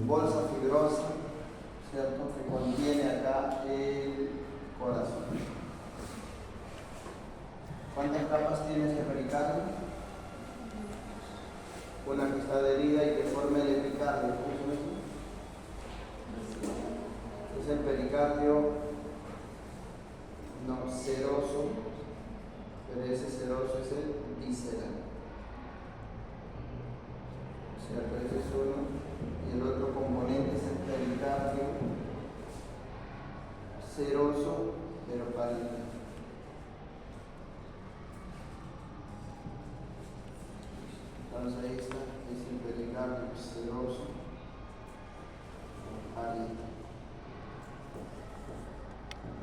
bolsa fibrosa, ¿cierto? Que contiene acá el corazón. ¿Cuántas capas tiene ese pericardio? Una que está adherida y que forma el epicardio. ¿Cómo se llama? Es el pericardio no seroso, pero ese seroso es el visceral. O sea, ese es uno. Y el otro componente es el pericardio seroso, pero pálido. Entonces ahí está, es el pericardio seroso, pálido.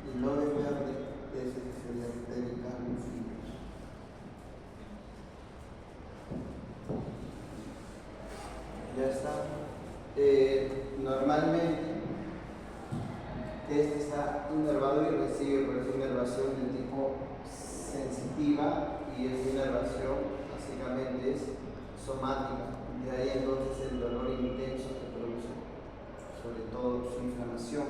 Y lo de verde, ese sería el pericardio fibroso. Ya está. Normalmente este está inervado y recibe, pero es inervación de tipo sensitiva y esa inervación básicamente es somática. De ahí entonces el dolor intenso que produce, sobre todo su inflamación.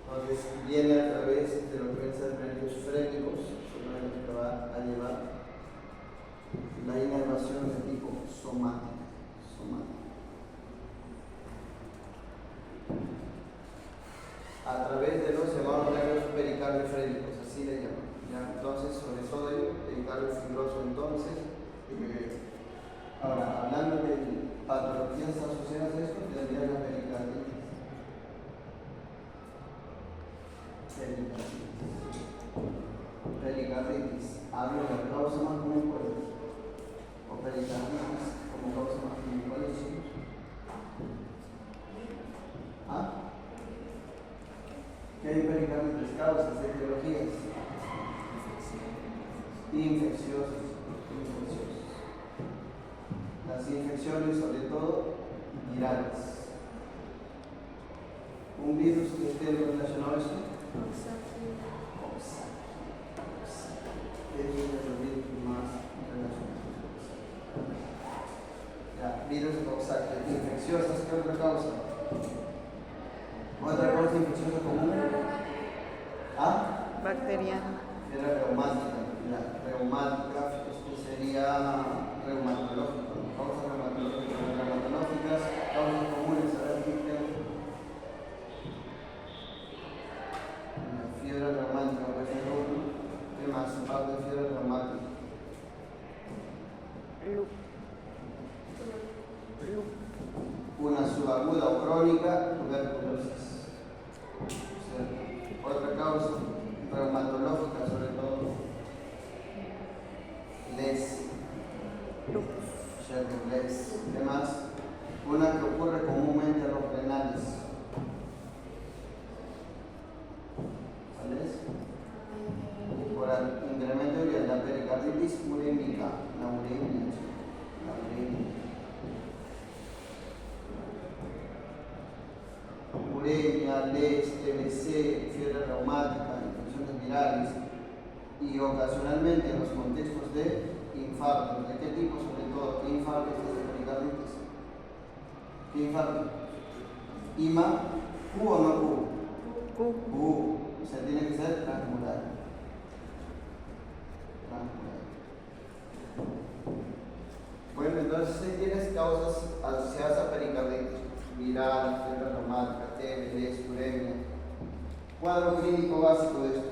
Entonces viene a través de lo que ven ser nervios frénicos, son los que va a llevar la inervación de tipo somática. A través de los llamados nervios pericardiofrénicos, así le llaman. ¿Ya? Entonces, sobre todo el pericardio fibroso, entonces, ahora, hablando de patologías asociadas a esto, tendría la pericarditis. Pericarditis. Hablo de la causa más común, o pericarditis como causa más común. ¿Cuáles son? ¿Ah? ¿Qué hay pericarditis? Causas, etiologías. Infecciosas. Las infecciones, sobre todo, virales. ¿Un virus que esté relacionado a esto? Es uno de los virus más relacionados. Ya, virus de Coxsackie. Infecciosas, ¿qué otra causa? ¿Otra causa infecciosa común? ¿Ah? Bacteriana. Era reumática. La reumática, esto sería reumatológico. Causas reumatológicas, causas comunes, a ver qué tengo. La fiebre reumática, por ejemplo. ¿Qué más? Aparte de fiebre reumática. Una subaguda o crónica, tuberculosis. Otra causa reumatológica, sobre todo, LES. ¿Qué más? Una que ocurre comúnmente en los renales. ¿Cuál es? Por el incremento de la pericarditis urémica, la uremia. Uremia, LES, TBC, fiebre reumática, infecciones virales y ocasionalmente en los contextos de infartos. ¿De qué tipo sobre todo? ¿Qué infarto es de pericarditis? ¿Qué infarto? ¿IMA? ¿U o no U? U. O sea, tiene que ser transmural. Bueno, entonces tienes causas asociadas a pericarditis. Viral, fiebre reumática, TB, uremia. Cuadro clínico básico de esto.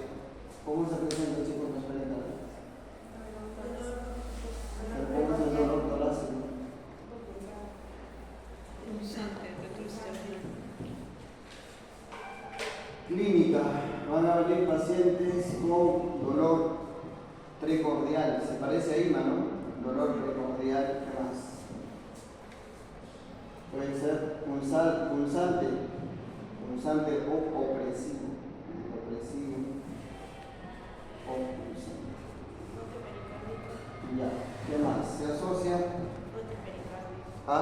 ¿Cómo se presenta, chicos, los pericarditis? ¿Cómo es el dolor torácico? Clínica. Van a venir pacientes con dolor precordial. Se parece a IMA, ¿no? Dolor precordial, ¿qué más? Puede ser pulsante o opresivo. O pulsante. Ya, ¿qué más? Se asocia a,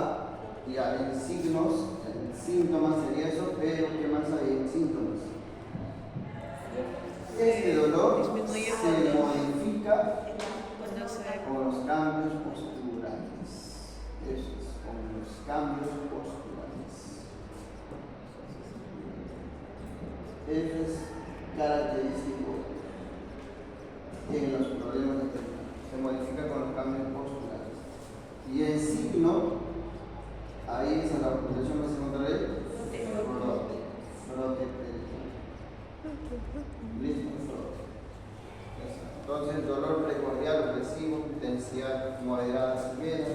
ya, en signos, en síntomas sería eso, pero ¿qué más hay en síntomas? Este dolor se modifica con los cambios posturales. Eso es, con los cambios posturales. Eso es característico en los problemas de técnica. Se modifica con los cambios postulares. Y el signo, ahí es en la representación que se encuentra ahí. Listo. Entonces, dolor precordial, opresivo, intensidad moderada severa,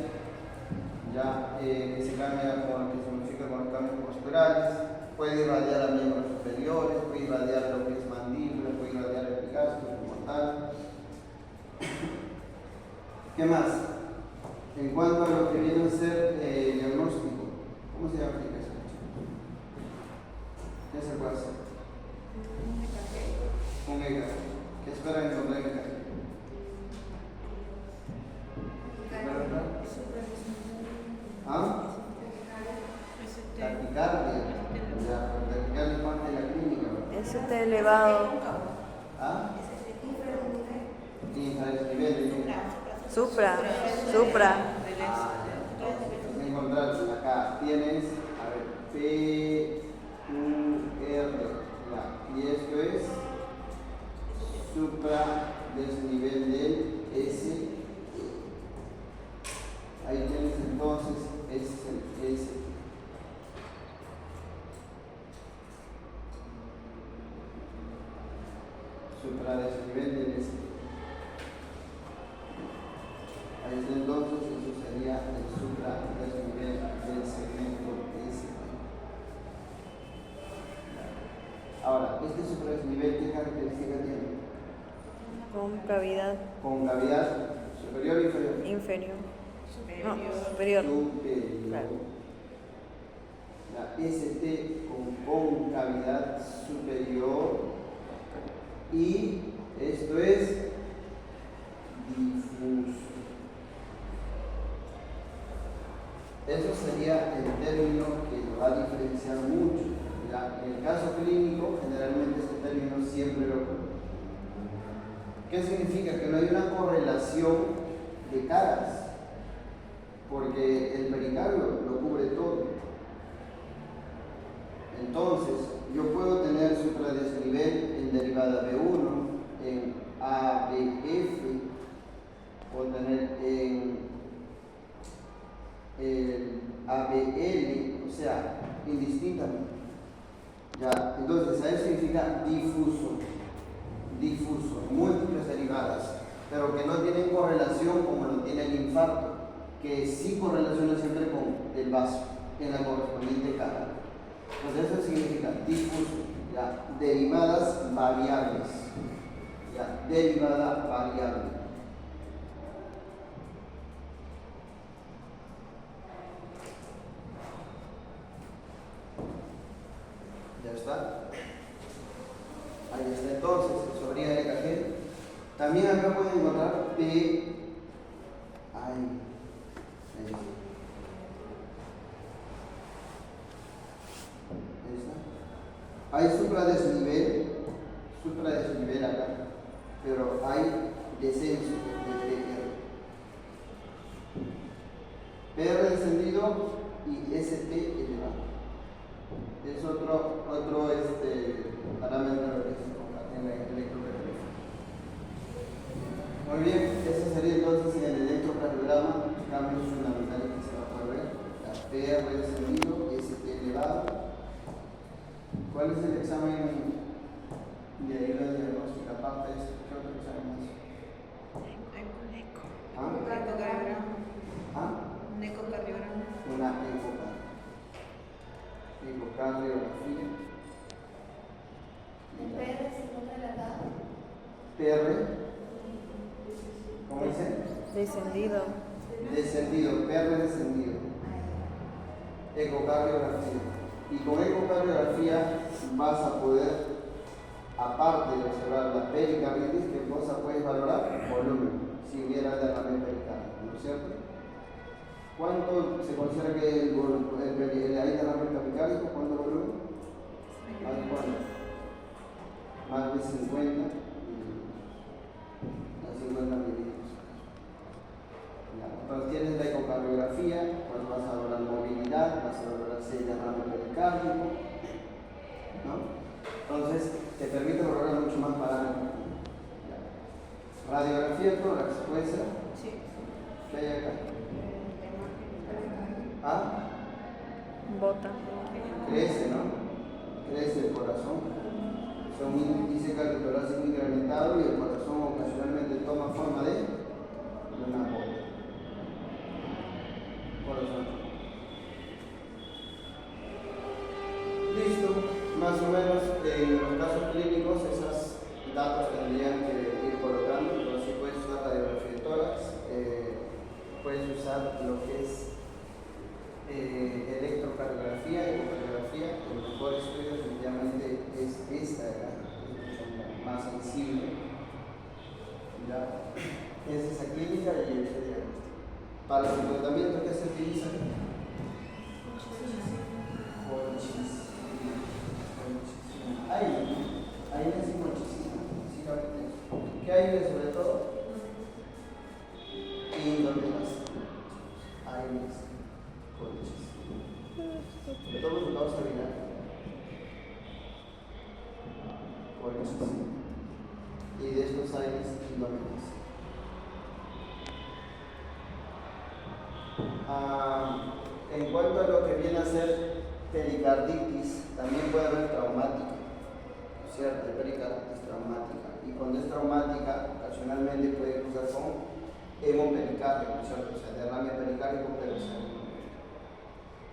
ya que se cambia con lo que se modifica con los cambios posturales, puede irradiar a miembros superiores, puede irradiar lo que es mandíbula, puede irradiar el epigastrio como tal. ¿Qué más? En cuanto a lo que viene a ser diagnóstico, ¿cómo se llama eso? ¿Qué se puede hacer? Un EKG. ¿Qué esperan encontrar en EKG? ¿Ah? Taquicardia. Ya, taquicardia es parte de la clínica, ¿no? ST elevado. ¿Ah? Nivel. Supra. Encontrar acá tienes, a ver, P, U, R, ya. Y esto es supra desnivel del S. Ahí tienes entonces, ese es el S. Supra desnivel del S. Ahí está entonces, eso sería el supra desnivel del segmento S. Ahora, este supra desnivel, ¿qué característica tiene? Concavidad. Concavidad superior o inferior. Inferior. No, superior. Superior. Claro. La ST con concavidad superior. Y esto es difuso. Eso sería el término que lo va a diferenciar mucho. Ya, en el caso clínico, generalmente este término siempre lo ocupa. ¿Qué significa? Que no hay una correlación de caras, porque el pericardio lo cubre todo. Entonces, yo puedo tener supradesnivel en derivada B1, en ABF, puedo tener en el ABL, o sea, indistintamente. Ya, entonces, a eso significa difuso, múltiples derivadas, pero que no tienen correlación como lo tiene el infarto, que sí correlaciona siempre con el vaso en la correspondiente cara. Pues eso significa difuso, ya, derivadas variables, ya, derivada variable. Ya está. Ahí está entonces, sobre el EKG. También acá pueden encontrar P. Ahí está. Hay supradesnivel acá, pero hay descenso de PR. PR descendido y ST elevado. Es otro parámetro que se enfoca en la electrocardiografía. Muy bien, eso sería entonces en el electrocardiograma, cambios fundamentales que se va a poder ver. La PR descendido, ST elevado. ¿Cuál es el examen de ayuda diagnóstica aparte de eso? ¿Qué otro examen es? Un ecocardiograma. Una ecocardiografía. ¿El PR se encuentra relatado? PR, ¿cómo dice? Descendido. Descendido, PR descendido. Ecocardiografía. Y con ecocardiografía vas a poder, aparte de observar la pericarditis, ¿qué cosa puedes valorar? Volumen, si hubiera derrame pericárdico, ¿no es cierto? ¿Cuánto se considera que hay derrame pericárdico? ¿Cuánto volumen? ¿Más de cuánto? Más de 50 mililitros. Entonces tienes la ecocardiografía, pues vas a valorar movilidad, vas a valorar si hay derrame pericárdico, ¿no? Entonces, te permite valorar mucho más parámetros. Radiografía de tórax, ¿puede ser? Sí. ¿Qué hay acá? ¿Ah? Bota. Crece, ¿no? Crece el corazón. Dice cardiotorácico incrementado y el corazón ocasionalmente toma forma de una bola. Corazón. Listo. Más o menos en los casos clínicos esos datos tendrían que ir colocando. Entonces puedes usar radiografía de tórax, puedes usar lo que es electrocardiografía, ecocardiografía. El mejor estudio definitivamente es esta de acá, es más sensible. ¿Ya? Es esa clínica y ese diagnóstico. Para el tratamiento que se utiliza, ahí decimos muchísimo. ¿Qué hay de sobre todo? Índoles. Ahí es. De todos los lados viral. Y de estos aires indómitos. En cuanto a lo que viene a ser pericarditis, también puede haber traumática, ¿cierto? Pericarditis traumática. Y cuando es traumática, ocasionalmente puede cruzar con hemopericardio, ¿cierto? O sea, derrame pericárdico, pero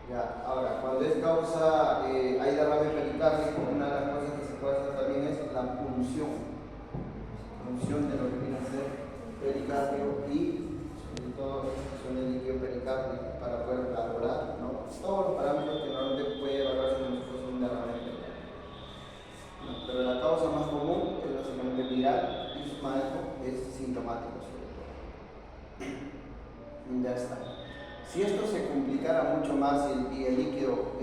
ya. Ahora, cuando es causa, hay derrame pericárdico, una de las cosas que se puede hacer también es la punción de lo que viene a ser pericardio y sobre todo la extracción del líquido pericárdico para poder valorar, ¿no? Todos los parámetros que normalmente puede evaluarse como si fuese un derrame pericárdico. No, pero la causa más común es básicamente viral y su manejo es sintomático sobre todo. Ya está. Si esto se complicara mucho más y el líquido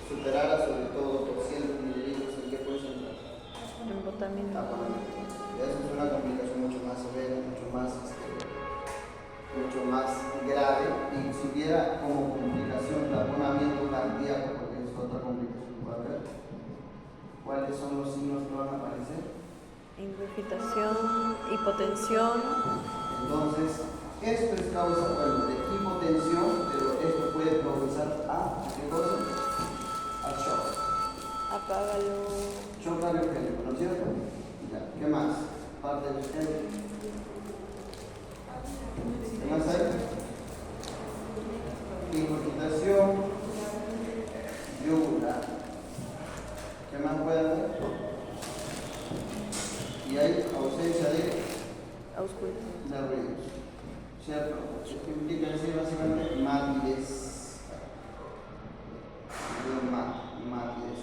superara sobre todo 200 mililitros, ¿en qué puede entrar? Embotamiento. Eso es una complicación mucho más severa, mucho más grave. Y si hubiera como complicación taponamiento cardíaco, porque es otra complicación que puede haber, ¿cuáles son los signos que van a aparecer? Ingurgitación, hipotensión. Entonces, esto es causa de hipotensión, pero esto puede progresar a ¿qué cosa? A shock. Apágalo. Shock cardiogénico, ¿no es cierto? Ya. ¿Qué más? Parte del sistema. ¿Qué más hay? Ingurgitación yugular. ¿Qué más puede haber? Y hay ausencia de ruidos, ¿cierto? Esto implica decir básicamente matidez. Matidez.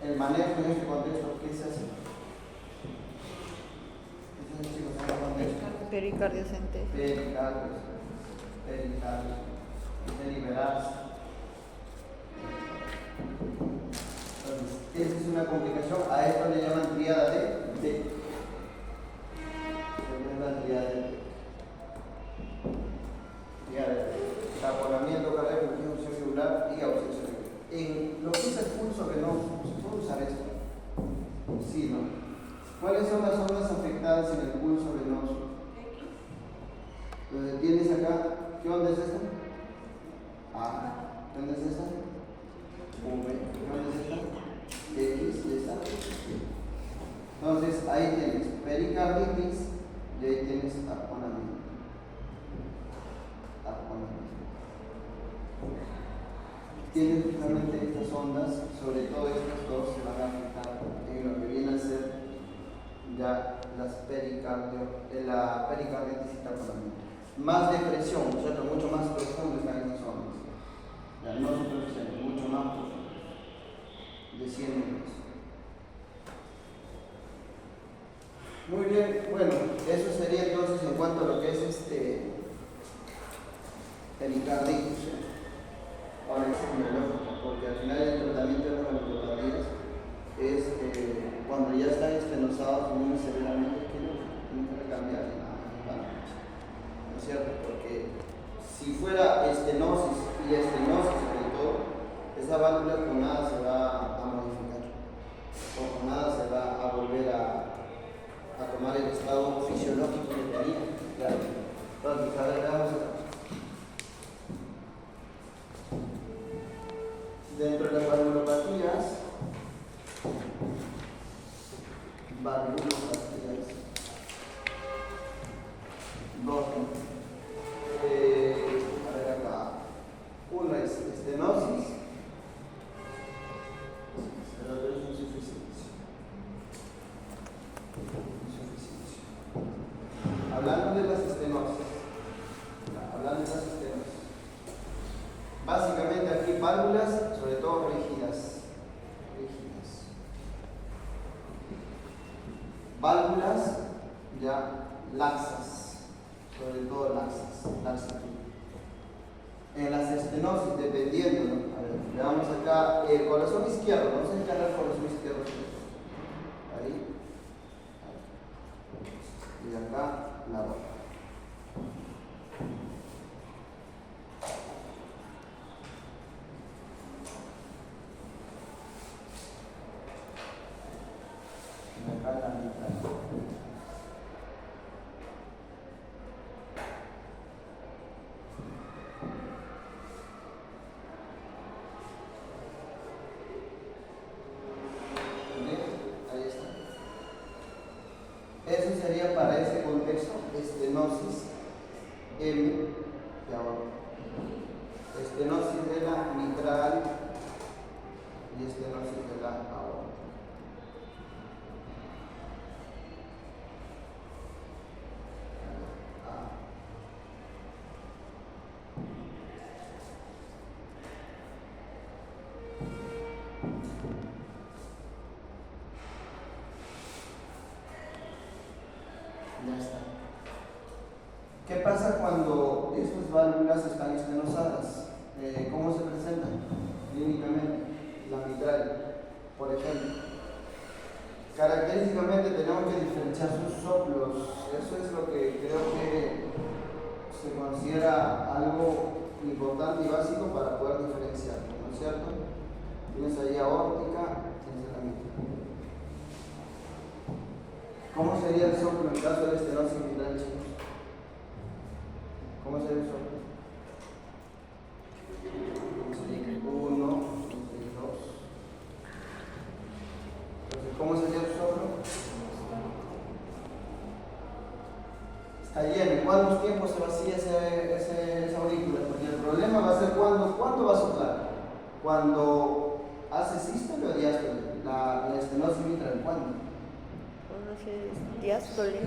El manejo en este contexto, ¿qué se hace? Pericardio central. Pericardio. Deliberarse. Entonces, esa es una complicación. A esto le llaman triada de Beck. Es la triada de Beck. Triada de Beck. Taponamiento cardíaco, función yugular y ausencia de ruido. En lo que es el pulso venoso, ¿se puede usar esto? Sí, ¿no? ¿Cuáles son las zonas afectadas en el pulso venoso? Entonces tienes acá, ¿qué onda es esta? A. ¿Qué onda es esta? V. ¿Qué onda es esta? X y esta. Entonces ahí tienes pericarditis y ahí tienes taponamiento. Tienes justamente estas ondas, sobre todo estas dos se van a afectar en lo que viene a ser ya la pericarditis y taponamiento. Más depresión, ¿no es cierto? Mucho más profundo están esas ondas. Ya no superficial, mucho más profundo. Descienden. Muy bien, bueno, eso sería entonces en cuanto a lo que es pericarditis. Ahora es semiológica, porque al final el tratamiento de las microcardias es cuando ya están estenosados muy severamente, que no tienen que cambiar nada más, ¿no es cierto? Porque si fuera estenosis y estenosis sobre todo, esa válvula con nada se va a modificar, o con nada se va a volver a tomar el estado fisiológico que tenía. Claro. Entonces, a ver, veamos acá. Dentro de las valvulopatías, dos, a ver acá, una es estenosis, la otra es insuficiencia. Hablando de las estenosis, básicamente aquí válvulas, sobre todo rígidas. Válvulas ya laxas, sobre todo laxas. En las estenosis, dependiendo, ¿no? A ver, veamos acá el corazón izquierdo, vamos a encargar el corazón izquierdo. Ahí. Y acá la boca. Acá la mitad. Ahí está. Eso sería para ese contexto, estenosis M de aorta. Estenosis de la mitral y estenosis de la aorta. Ya está. ¿Qué pasa cuando estas válvulas están estenosadas? ¿Cómo se presentan clínicamente? La mitral, por ejemplo. Característicamente tenemos que diferenciar sus soplos. Eso es lo que creo que se considera algo importante y básico para poder diferenciar, ¿no es cierto? Tienes ahí aórtica, tienes la mitral. ¿Cómo sería el soplo en caso de estenosis mitral, chicos? ¿Cómo sería el soplo? 1, 2. Entonces, ¿cómo sería el soplo? Está lleno. ¿Cuántos tiempos se vacía esa aurícula? Porque el problema va a ser cuándo va a soplar. Cuando hace sístole o diástole. La estenosis mitral, ¿cuándo? Diástole.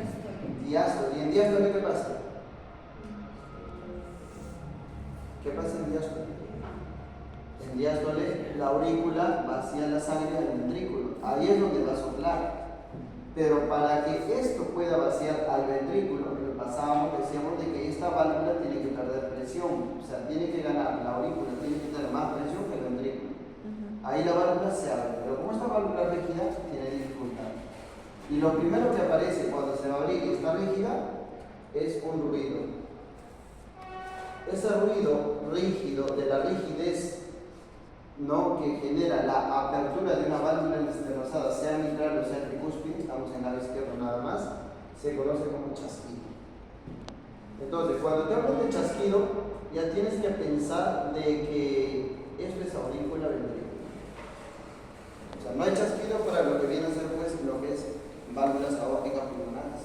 Diástole. ¿Y en diástole qué pasa? ¿Qué pasa en diástole? En diástole la aurícula vacía la sangre al ventrículo. Ahí es donde va a soplar. Pero para que esto pueda vaciar al ventrículo, lo pasábamos, decíamos de que esta válvula tiene que perder presión. O sea, tiene que ganar la aurícula, tiene que tener más presión que el ventrículo. Ahí la válvula se abre. Pero como esta válvula rígida, tiene dificultad. Y lo primero que aparece cuando se va a abrir y está rígida es un ruido. Ese ruido rígido, de la rigidez, ¿no?, que genera la apertura de una válvula estenosada, sea mitral o sea tricúspide, estamos en el lado izquierdo nada más, se conoce como chasquido. Entonces, cuando te hablo de chasquido, ya tienes que pensar de que esto es aurícula ventrícula. O sea, no hay chasquido para lo que viene a ser, pues, lo que es válvulas aórticas pulmonares.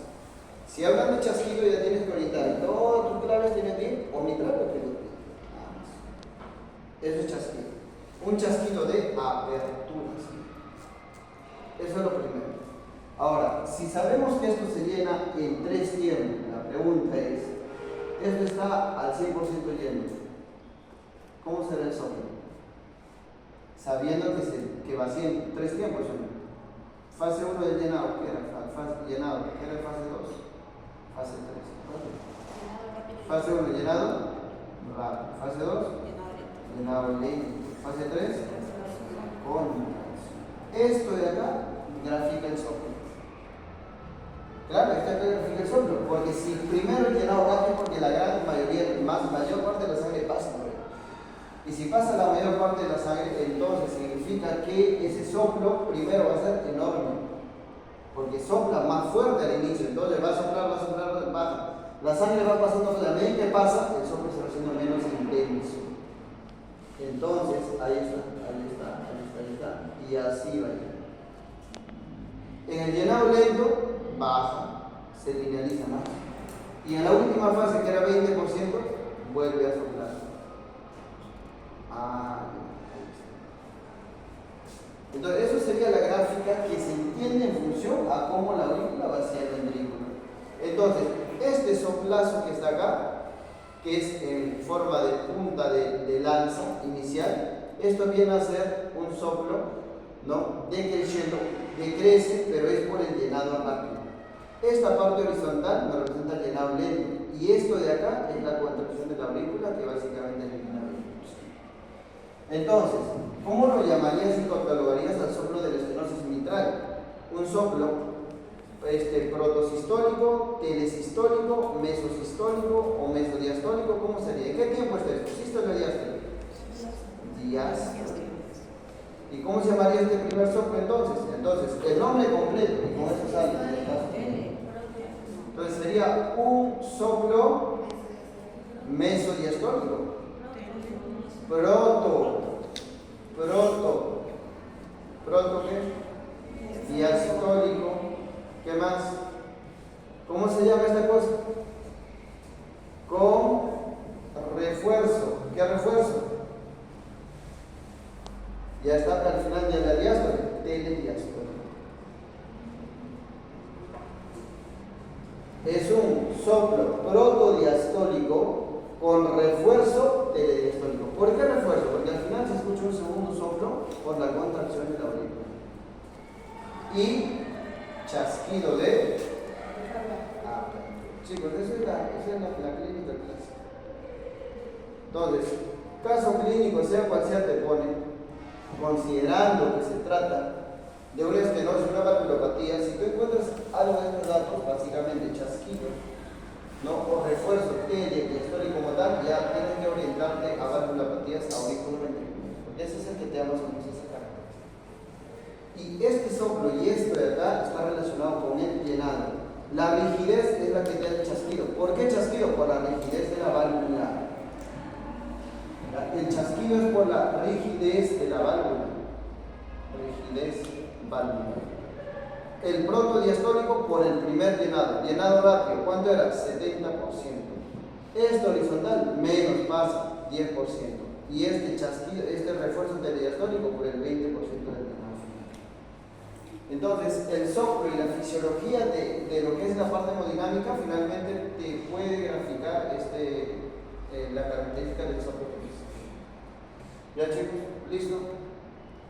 Si hablan de chasquido, ya tienes que orientar. Todos tus claves tienen bien o mitral o tricúspide. Nada más. Eso es chasquido. Un chasquido de apertura. Eso es lo primero. Ahora, si sabemos que esto se llena en 3 tiempos, la pregunta es, esto está al 100% lleno, ¿cómo será el soplo? Sabiendo que vacía en 3 tiempos, ¿no? Fase 1 de llenado, ¿qué era? Llenado, ¿qué era fase 2? Fase 3. Fase 1, llenado, rápido. Fase 2, llenado lento. Fase 3, con. Esto de acá grafica el soplo. Claro, esta acá grafica el soplo, porque si primero el llenado rápido, porque la gran mayoría, mayor parte de la sangre pasa por él. Y si pasa la mayor parte de la sangre, entonces significa que ese soplo primero va a ser enorme. Porque sopla más fuerte al inicio, entonces va a soplar, baja. La sangre va pasando, a medida que pasa, el soplo se va haciendo menos intenso. Entonces, ahí está, y así va a ir. En el llenado lento, baja, se linealiza más. Y en la última fase, que era 20%, vuelve a soplar. Entonces, eso sería la gráfica que se entiende en función a cómo la aurícula va hacia el ventrículo. Entonces, este soplazo que está acá, que es en forma de punta de lanza inicial, esto viene a ser un soplo, ¿no?, decreciendo, decrece, pero es por el llenado rápido. Esta parte horizontal me representa el llenado lento, y esto de acá es la contracción de la aurícula, que básicamente elimina 20%. Entonces, ¿cómo lo llamarías y catalogarías al soplo de la estenosis mitral? Un soplo protosistólico, telesistólico, mesosistólico o mesodiastólico. ¿Cómo sería? ¿En qué tiempo está esto? ¿Sístole o diástole? Diástole. ¿Y cómo se llamaría este primer soplo entonces? Entonces, el nombre completo, y con eso sale. Entonces sería un soplo mesodiastólico. Proto ¿qué? Diastólico. ¿Qué más? ¿Cómo se llama esta cosa? Con refuerzo. ¿Qué refuerzo? Ya está al final de la diástole, telediástole. Es un soplo protodiastólico con refuerzo telediastólico. ¿Por qué refuerzo? Porque al final se escucha un segundo soplo por la contracción de la aurícula. Y chasquido de... chicos, esa es la clínica clásica. Entonces, caso clínico, sea cual sea, te pone, considerando que se trata de una estenosis, una valvulopatía, si tú encuentras algo de estos datos, básicamente chasquido, ¿no?, o refuerzo telediastólico como tal, ya tienes que orientarte a valvulopatías auriculoventriculares, porque ese es el que te da más o menos esa característica. Y este soplo y esto de acá está relacionado con el llenado. La rigidez es la que te da el chasquido. ¿Por qué chasquido? Por la rigidez de la válvula. El chasquido es por la rigidez de la válvula. Rigidez válvula. El protodiastólico por el primer llenado. Llenado rápido, ¿cuánto era? 70%. Este horizontal, menos pasa, 10%. Y este chasquido, este refuerzo telediastólico por el 20% del llenado final. Entonces, el soplo y la fisiología de lo que es la parte hemodinámica finalmente te puede graficar la característica del soplo. ¿Ya, chicos? ¿Listo?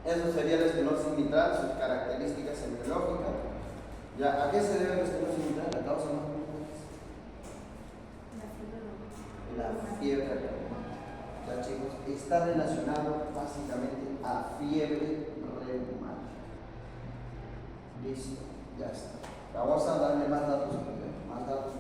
Eso sería la estenosis mitral, sus características semiológicas. ¿Ya? ¿A qué se debe la estenosis mitral? La causa más común es la fiebre reumática. ¿Ya, chicos? Está relacionado básicamente a fiebre reumática. Listo, ya está. Vamos a darle más datos a ver. Más datos.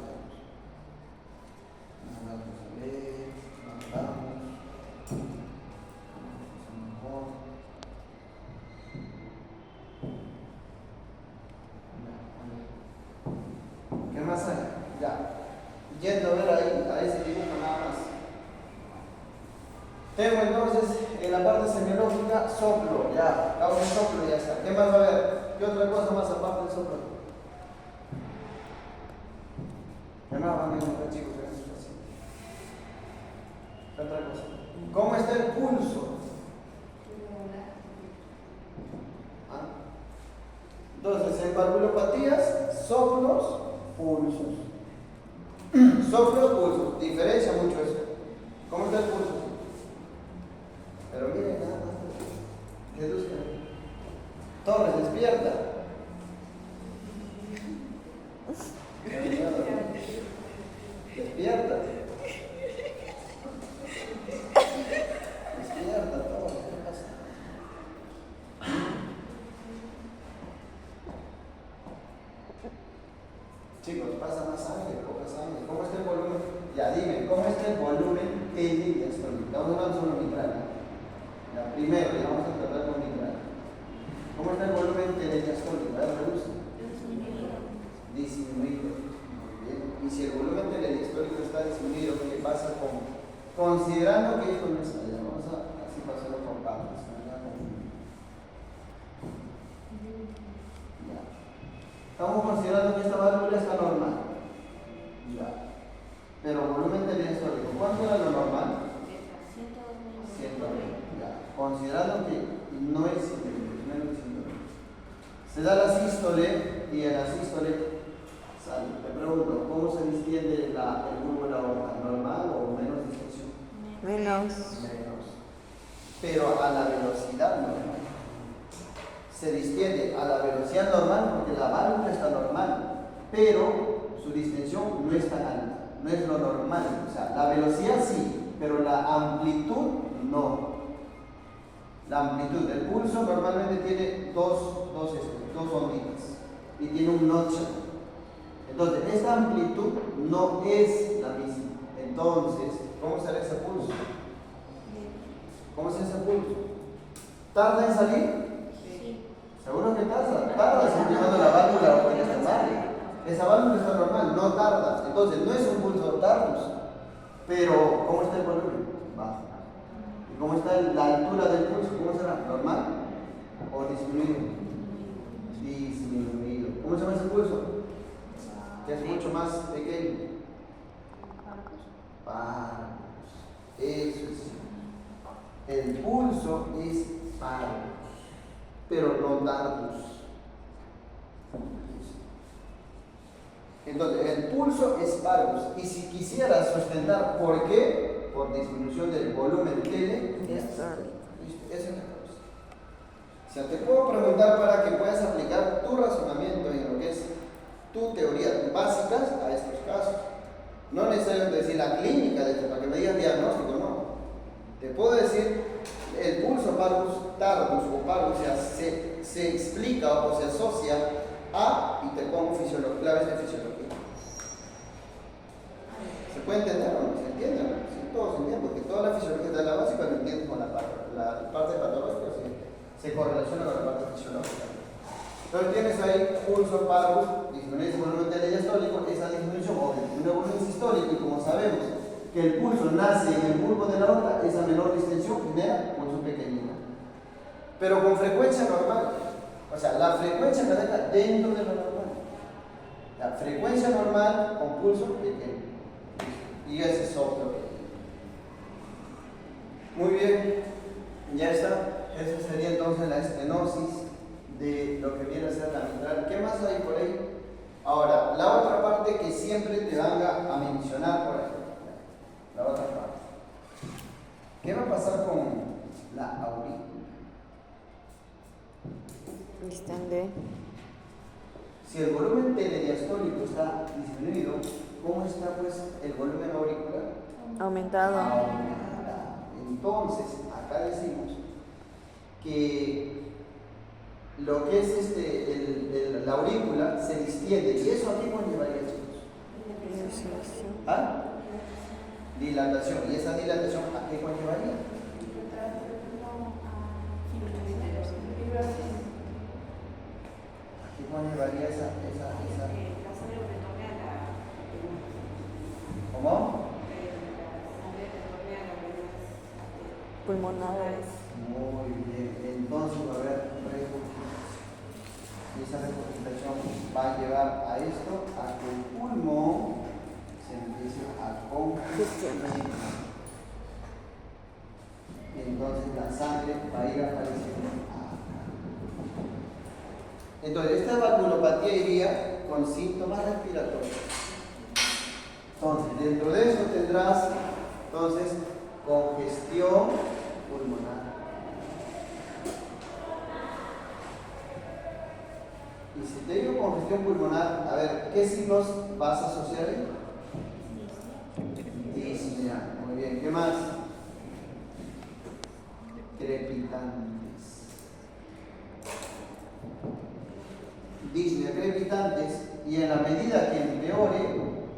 ¿Qué más hay? Ya. Yendo a ver ahí, a ese dibujo nada más. Tengo entonces en la parte semiológica soplo, ya. Hago un soplo y ya está. ¿Qué más va a haber? ¿Qué otra cosa más aparte del soplo? ¿Qué más van a encontrar, chicos, en esta situación? ¿Qué otra cosa? ¿Cómo está el pulso? Entonces, en valvulopatías, soplos, pulsos. Soplos, pulsos. Diferencia mucho eso. ¿Cómo está el pulso? Pero miren, nada más. Deduzca. Torres, despierta. Despierta. Despierta, Torres. ¿Qué pasa? Chicos, pasa más sangre, poca sangre. ¿Cómo está el volumen? Ya dime, ¿cómo está el volumen telediastólico? Estamos hablando solo mitral. La primera, ya vamos a tratar con mitral. ¿Cómo está el volumen telediastólico? A ver, reduce. Disminuido. Muy bien. Y si el volumen telediastólico está disminuido, ¿qué pasa con? Considerando que esto no está allá, vamos a así pasarlo por partes. Ya. Estamos considerando que esta válvula está normal. Ya. Pero volumen telediastólico, ¿cuánto era lo normal? 120. Ya. Considerando que no es 120, menos de 120. Se da la sístole y en la sístole sale. Te pregunto, ¿cómo se distiende el bulbo de la aorta? ¿Normal o menos distensión? Menos. Pero a la velocidad normal. Se distiende a la velocidad normal porque la válvula está normal, pero su distensión no es tan alta, no es lo normal. O sea, la velocidad sí, pero la amplitud no. La amplitud del pulso normalmente tiene dos onditas y tiene un notch. Entonces, esta amplitud no es la misma. Entonces, ¿cómo sale ese pulso? ¿Cómo es ese pulso? ¿Tarda en salir? Sí. ¿Seguro que tarda? Tarda siempre y cuando la válvula o está mal. Esa válvula está normal, no tarda. Entonces, no es un pulso tardus. Pero, ¿cómo está el volumen? Bajo. ¿Y cómo está la altura del pulso? ¿Cómo será? ¿Normal o disminuido? Disminuido. ¿Cómo se llama ese pulso? Que es mucho más pequeño. Parvus. Eso es. El pulso es parvus, pero no tardus. Entonces, el pulso es parvus. Y si quisieras sustentar, ¿por qué? Por disminución del volumen tele. Esa es la causa. O sea, te puedo preguntar para que puedas aplicar tu razonamiento en lo que es tu teoría básicas a estos casos. No necesariamente decir la clínica de esto, para que me digas diagnóstico, no. Te puedo decir el pulso parvus tardus o parvus, o sea, se explica o se asocia a, y te pongo claves de fisiología. ¿Se puede entender o no? ¿Se entiende o no? Sí, todo se entiende, porque toda la fisiología de la básica lo entiende con la parte patológica, se correlaciona con la parte fisiológica. Entonces tienes ahí pulso parvus, disminuye el volumen telediastólico, esa disminución o un volumen sistólico, y como sabemos que el pulso nace en el bulbo de la aorta, esa menor distensión genera pulso pequeñito, pero con frecuencia normal. O sea, la frecuencia la deja dentro de lo normal. La frecuencia normal con pulso pequeño. Y ese es otro. Muy bien, ya está. Esa sería entonces la estenosis de lo que viene a ser la mitral. ¿Qué más hay por ahí? Ahora, la otra parte que siempre te van a mencionar por ahí. La otra parte. ¿Qué va a pasar con la aurícula? Distende. Si el volumen telediastólico está disminuido, ¿cómo está pues el volumen auricular? Aumentado. Aumentada. Entonces, acá decimos que lo que es la aurícula se distiende. ¿Y eso a qué conllevaría, chicos? ¿Ah? Dilatación. ¿Y esa dilatación a qué conllevaría? ¿A qué conllevaría esa? ¿Cómo? Pulmonares. Muy bien. Entonces va a haber regurgitación. Y esa regurgitación va a llevar a esto, a que el pulmón se empiece a congestionar. Y entonces la sangre va a ir apareciendo acá. Entonces, esta valvulopatía iría con síntomas respiratorios. Entonces, dentro de eso tendrás congestión pulmonar. Y si te digo congestión pulmonar, a ver, ¿qué signos vas a asociar ahí? Disnea. Muy bien, ¿qué más? Crepitantes. Disnea, crepitantes, y en la medida que empeore,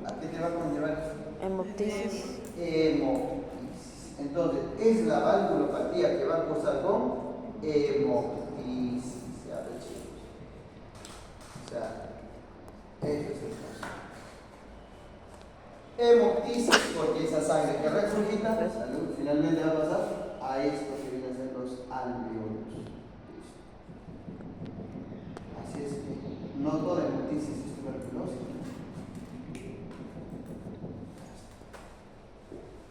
¿a qué te va a conllevar? Hemoptisis. Hemoptisis. Entonces, es la valvulopatía que va a cursar con hemoptisis. ¿Ya ven, chicos? O sea, eso es el caso. Hemoptisis, porque esa sangre que regurgita, salud, finalmente va a pasar a esto que vienen a ser los alveolos. Así es que no toda hemoptisis es tuberculosis.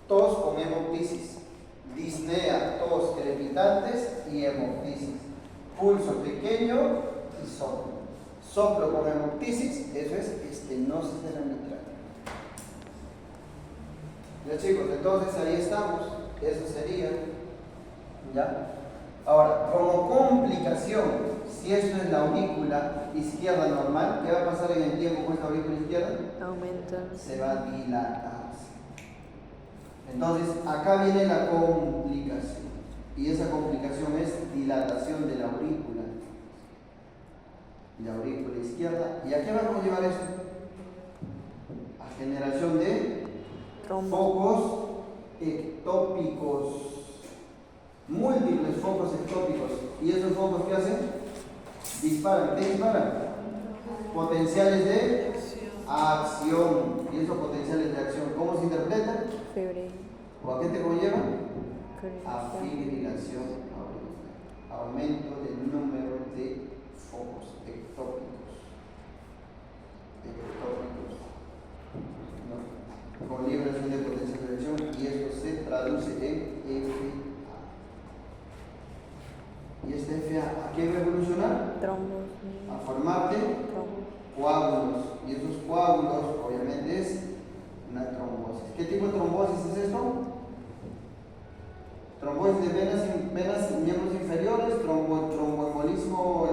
Tos con hemoptisis, disnea, tos, crepitantes y hemoptisis. Pulso pequeño y soplo. Soplo con hemoptisis, eso es estenosis de la mitral. Ya chicos, entonces ahí estamos. Eso sería. ¿Ya? Ahora, como complicación, si esto es la aurícula izquierda normal, ¿qué va a pasar en el tiempo con esta aurícula izquierda? Aumenta. Se va a dilatar. Entonces, acá viene la complicación. Y esa complicación es dilatación de la aurícula. La aurícula izquierda. ¿Y a qué va a llevar esto? A generación de focos ectópicos. Múltiples focos ectópicos. ¿Y esos focos qué hacen? Disparan. ¿Qué disparan? Potenciales de acción. ¿Y esos potenciales de acción cómo se interpretan? Febril. ¿O a qué te conlleva? A fibrilación auricular. Aumento del número de focos ectópicos. ¿No? Con liberación de potencial de acción, y esto se traduce en FA. ¿Y este FA a qué va a evolucionar? Trombos. A formarte coágulos. Y esos coágulos, obviamente, es una trombosis. ¿Qué tipo de trombosis es esto? Trombosis de venas en miembros inferiores, tromboembolismo,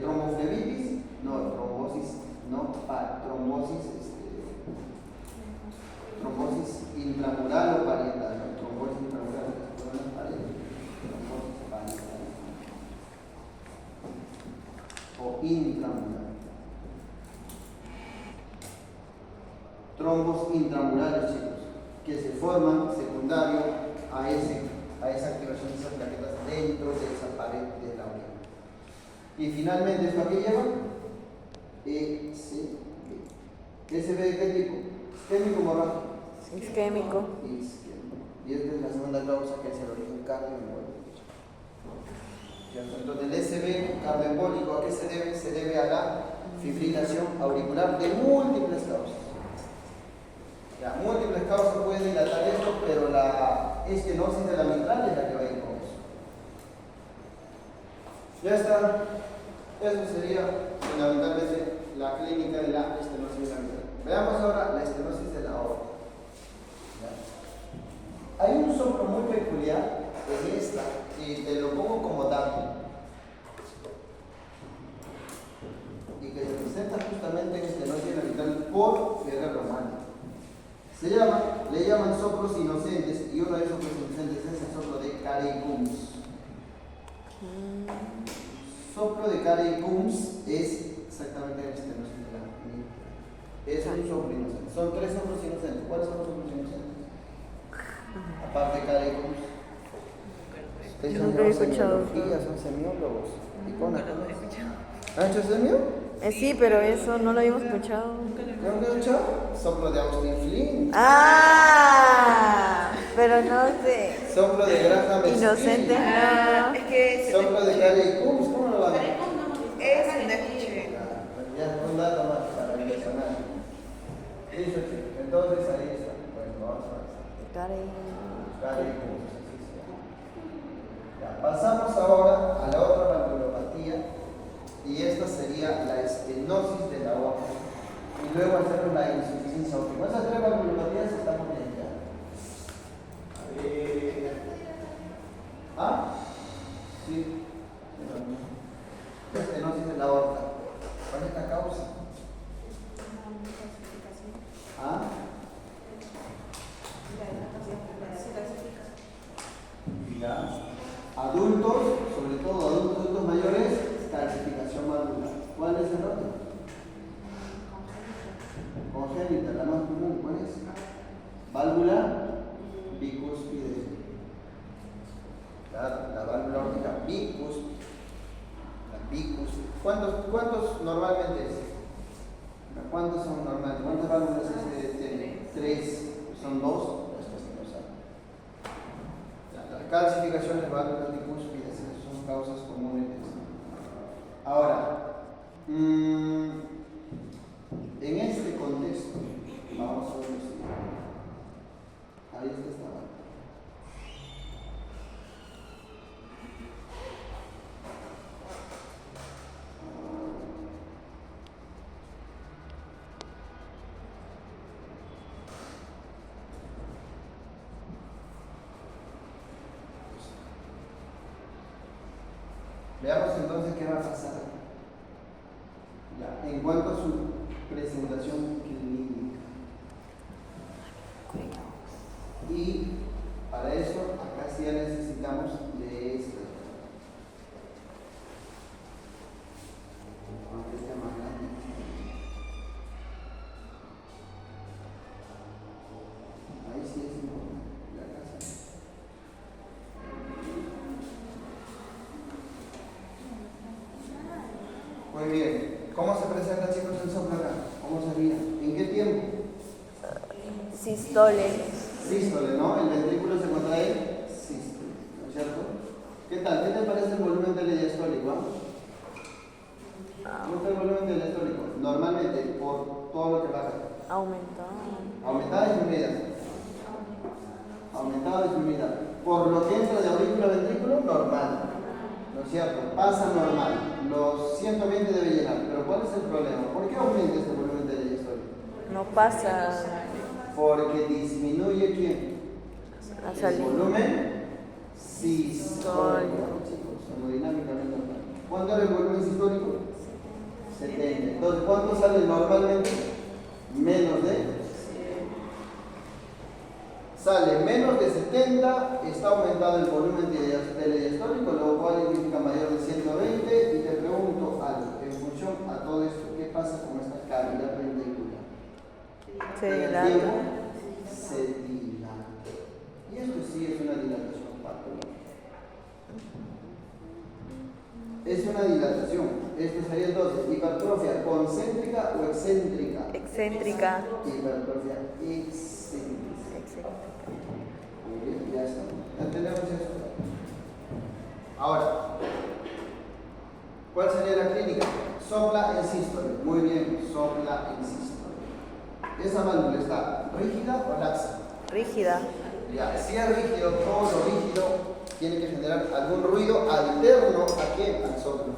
tromboflebitis, no, trombosis, no, trombosis intramural o parietal, ¿no? Trombosis intramural, trombosis parietal o intramural. Trombos intramurales, chicos, que se forman secundario a esa activación de esas plaquetas dentro de esa pared de la aurícula. Y finalmente, ¿esto a qué lleva? ECB. ¿ECB de qué tipo? ¿Isquémico o hemorrágico? Isquémico. Isquémico. Y esta es la segunda causa, que es el origen cardioembólico. Entonces, el ECB cardioembólico, ¿a qué se debe? Se debe a la fibrilación auricular de múltiples causas. Ya, múltiples causas pueden dilatar esto, pero la estenosis de la mitral es la que va a ir con eso. Ya está. Eso sería fundamentalmente la clínica de la estenosis de la mitral. Veamos ahora la estenosis de la aorta. ¿Ya? Hay un soplo muy peculiar en esta, y te lo pongo como dato, y que se presenta justamente en estenosis de la mitral por Ferrer Romano. Le llaman soplos inocentes, y uno de esos soplos inocentes es el soplo de Carey-Coombs. Soplo de Carey-Coombs es exactamente el estenosis de la mitral. Es un soplo inocente. Son tres soplos inocentes. ¿Cuáles son los soplos inocentes? Aparte de Carey-Coombs. Yo nunca he escuchado. Son semiólogos. ¿Han hecho semio? Sí, pero eso no lo habíamos escuchado. ¿No lo han hecho? Soplo de Austin Flint. ¡Ah! Pero no sé. Soplo de Graham Steele. Inocente, no. Es que Soplo de Carey-Coombs, ¿cómo lo van a hacer? es un escuché. Ya, un dato más para mencionar. Listo, chicos. Entonces ahí está. Bueno, vamos a ver. Carey-Coombs. Ya, pasamos ahora a la otra valvulopatía, y esta sería la estenosis de la aorta. Y luego hacemos la insuficiencia aórtica. Esas tres valvulopatías estamos bien ya. A ver. ¿Ah? Sí. Estenosis de la aorta. ¿Cuál es la causa? ¿Ah? Ya. Adultos, sobre todo adultos mayores, calcificación valvular. ¿Cuál es el otro? Congénita, la más común. ¿Cuál es? Válvula bicúspide. ¿Cuántos normalmente es? ¿Cuántos son normalmente? ¿Cuántas válvulas tiene? 3, son 2. Esto sí no sabe. La calcificación de válvulas bicúspides, esas son causas comunes. Ahora, en este contexto, vamos a ver lo siguiente. Ahí está esta válvula. Veamos entonces qué va a pasar. Ya, en cuanto a su presentación clínica. Y para eso, acá sí ya necesitamos de esta. Aunque sea más grande. Ahí sí es importante. La casa. Muy bien. ¿Cómo se presenta, chicos, el soplo acá? ¿Cómo sería? ¿En qué tiempo? Sístole. Sístole, ¿no? El ventrículo se contrae sístole, ¿no es cierto? ¿Qué tal? ¿Qué te parece el volumen del diastólico? ¿Cómo está el volumen del diastólico? Normalmente, por todo lo que baja. Aumentado. Aumentada y disminuida. Aumentada y disminuida. Por lo que entra de aurículo a ventrículo, normal. ¿No es cierto? Pasa normal. Los 120 debe llenar. Pero ¿cuál es el problema? ¿Por qué aumenta este volumen del diastólico? No pasa. Porque disminuye ¿quién? La El salida. volumen sistólico. Chicos, hemodinámicamente normal. ¿Cuánto era el volumen sistólico? 70. Entonces, ¿cuánto sale normalmente? Menos de. Sale menos de 70, está aumentado el volumen del diastólico, lo cual significa mayor de 120. Y te pregunto algo, en función a todo esto, ¿qué pasa con esta cavidad ventricular? Se En el dilata. tiempo, se dilata. Y esto sí es una dilatación patológica. Es una dilatación. Esto sería entonces hipertrofia concéntrica o excéntrica. Excéntrica. Hipertrofia excéntrica. Muy bien, ya está. Ya tenemos eso. Ahora, ¿cuál sería la clínica? Sopla en sístole. Muy bien, sopla en sístole. ¿Esa válvula está rígida o laxa? Rígida. Ya, si es rígido, todo lo rígido tiene que generar algún ruido alterno a quién? Al soplo.